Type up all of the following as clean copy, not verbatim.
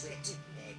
sweaty neck.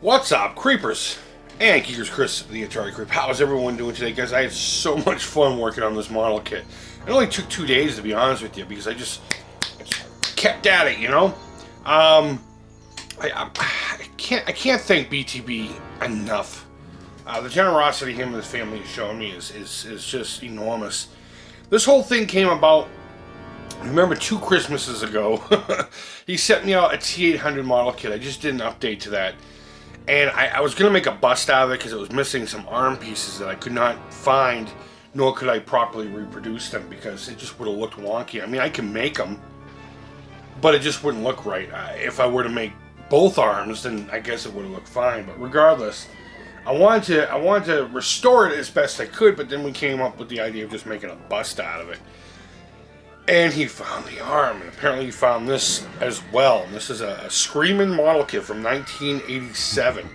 What's up, creepers and geekers? Chris, the Atari Creep. How is everyone doing today, guys? I had so much fun working on this model kit. It only took 2 days, to be honest with you, because I just kept at it, you know. I can't thank BTB enough. The generosity him and his family has shown me is just enormous. This whole thing came about, remember, 2 Christmases ago. He sent me out a T800 model kit. I just did an update to that. And I was going to make a bust out of it because it was missing some arm pieces that I could not find, nor could I properly reproduce them because it just would have looked wonky. I mean, I can make them, but it just wouldn't look right. If I were to make both arms, then I guess it would have looked fine. But regardless, I wanted to restore it as best I could, but then we came up with the idea of just making a bust out of it. And he found the arm, and apparently he found this as well. And this is a Screamin model kit from 1987.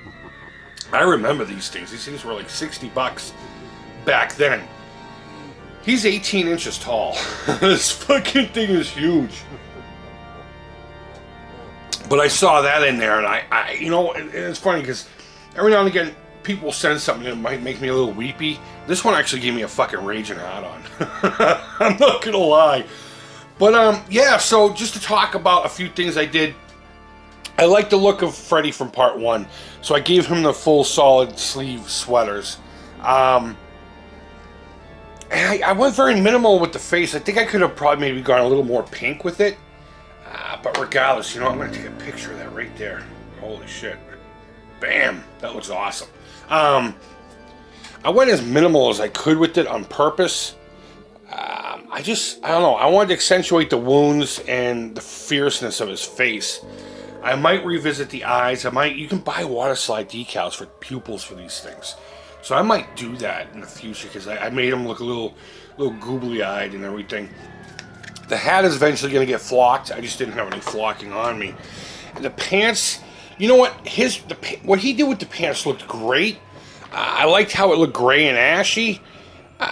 I remember these things. These things were like 60 bucks back then. He's 18 inches tall. This fucking thing is huge. But I saw that in there, and I you know, and it's funny because every now and again, people send something that might make me a little weepy. This one actually gave me a fucking raging hard on. I'm not gonna lie. But yeah, so just to talk about a few things I did. I like the look of Freddy from part 1, so I gave him the full solid sleeve sweaters. And I went very minimal with the face. I think I could have probably maybe gone a little more pink with it. But regardless, you know, I'm gonna take a picture of that right there. Holy shit. Bam, that looks awesome. I went as minimal as I could with it on purpose. I don't know, I wanted to accentuate the wounds and the fierceness of his face. I might revisit the eyes. You can buy water slide decals for pupils for these things. So I might do that in the future because I made him look a little googly eyed and everything. The hat is eventually going to get flocked. I just didn't have any flocking on me. And the pants, you know what? What he did with the pants looked great. I liked how it looked gray and ashy.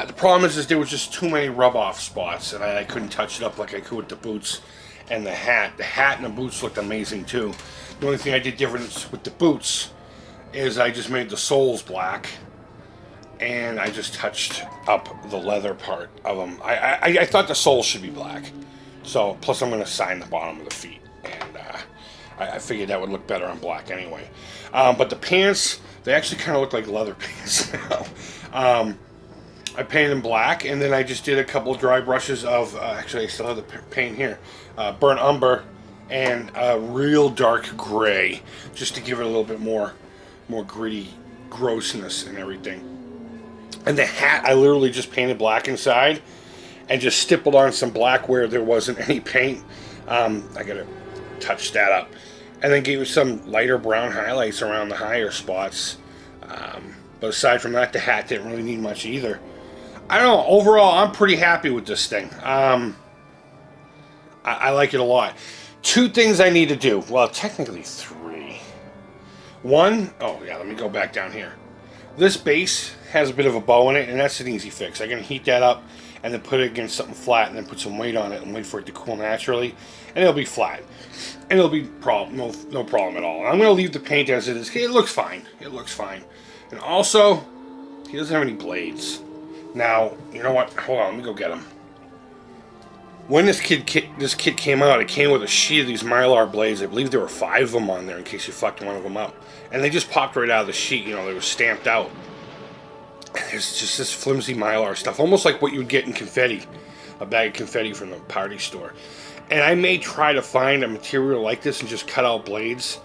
The problem is there was just too many rub-off spots, and I couldn't touch it up like I could with the boots and the hat. The hat and the boots looked amazing too. The only thing I did different with the boots is I just made the soles black, and I just touched up the leather part of them. I thought the soles should be black. So, plus I'm going to sign the bottom of the feet, and I figured that would look better on black anyway. But the pants, they actually kind of look like leather pants now. I painted them black, and then I just did a couple dry brushes of, actually I still have the paint here, burnt umber and real dark gray, just to give it a little bit more gritty grossness and everything. And the hat, I literally just painted black inside and just stippled on some black where there wasn't any paint. I gotta touch that up. And then gave it some lighter brown highlights around the higher spots. But aside from that, the hat didn't really need much either. I don't know, overall, I'm pretty happy with this thing. I like it a lot. 2 things I need to do. Well, technically 3. 1, oh yeah, let me go back down here. This base has a bit of a bow in it, and that's an easy fix. I'm going to heat that up and then put it against something flat and then put some weight on it and wait for it to cool naturally. And it'll be flat. And it'll be no problem at all. I'm going to leave the paint as it is. It looks fine. It looks fine. And also, he doesn't have any blades. Now, you know what? Hold on, let me go get him. When this kit came out, it came with a sheet of these Mylar blades. I believe there were 5 of them on there in case you fucked one of them up. And they just popped right out of the sheet, you know, they were stamped out. There's just this flimsy Mylar stuff, almost like what you would get in confetti. A bag of confetti from the party store. And I may try to find a material like this and just cut out blades.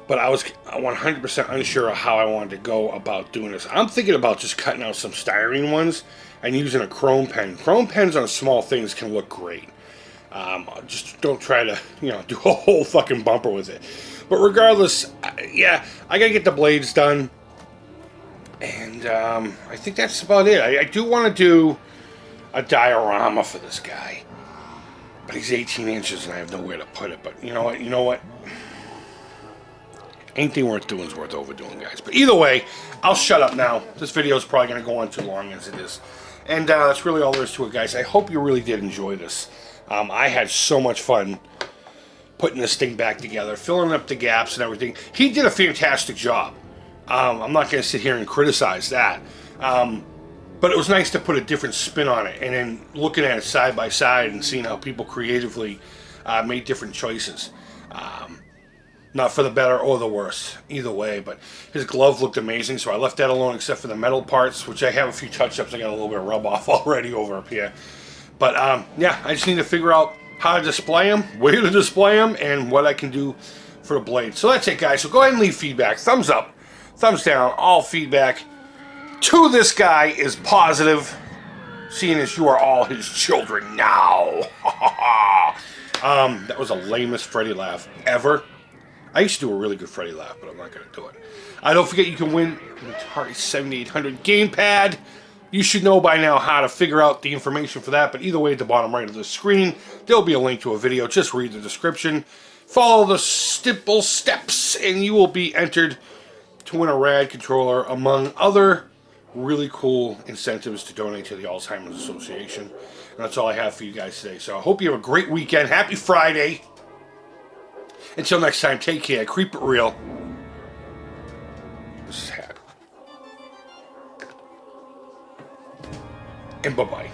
But I was 100% unsure of how I wanted to go about doing this. I'm thinking about just cutting out some styrene ones and using a chrome pen. Chrome pens on small things can look great. Just don't try to, you know, do a whole fucking bumper with it. But regardless, yeah, I gotta get the blades done. And I think that's about it. I do want to do a diorama for this guy. But he's 18 inches and I have nowhere to put it. But you know what? Anything worth doing is worth overdoing, guys. But either way, I'll shut up now. This video is probably going to go on too long as it is. And that's really all there is to it, guys. I hope you really did enjoy this. I had so much fun putting this thing back together, filling up the gaps and everything. He did a fantastic job. I'm not going to sit here and criticize that. But it was nice to put a different spin on it, and then looking at it side by side and seeing how people creatively made different choices. Not for the better or the worse, either way, but his glove looked amazing, so I left that alone except for the metal parts, which I have a few touch-ups. I got a little bit of rub-off already over up here. But, yeah, I just need to figure out how to display them, where to display them, and what I can do for the blade. So that's it, guys. So go ahead and leave feedback. Thumbs up, thumbs down, all feedback to this guy is positive, seeing as you are all his children now. That was the lamest Freddy laugh ever. I used to do a really good Freddy laugh, but I'm not going to do it. Don't forget you can win an Atari 7800 gamepad. You should know by now how to figure out the information for that, but either way, at the bottom right of the screen, there'll be a link to a video. Just read the description. Follow the simple steps, and you will be entered to win a rad controller, among other really cool incentives to donate to the Alzheimer's Association. And that's all I have for you guys today. So I hope you have a great weekend. Happy Friday. Until next time, take care. Creep it real. This is Hat. And bye-bye.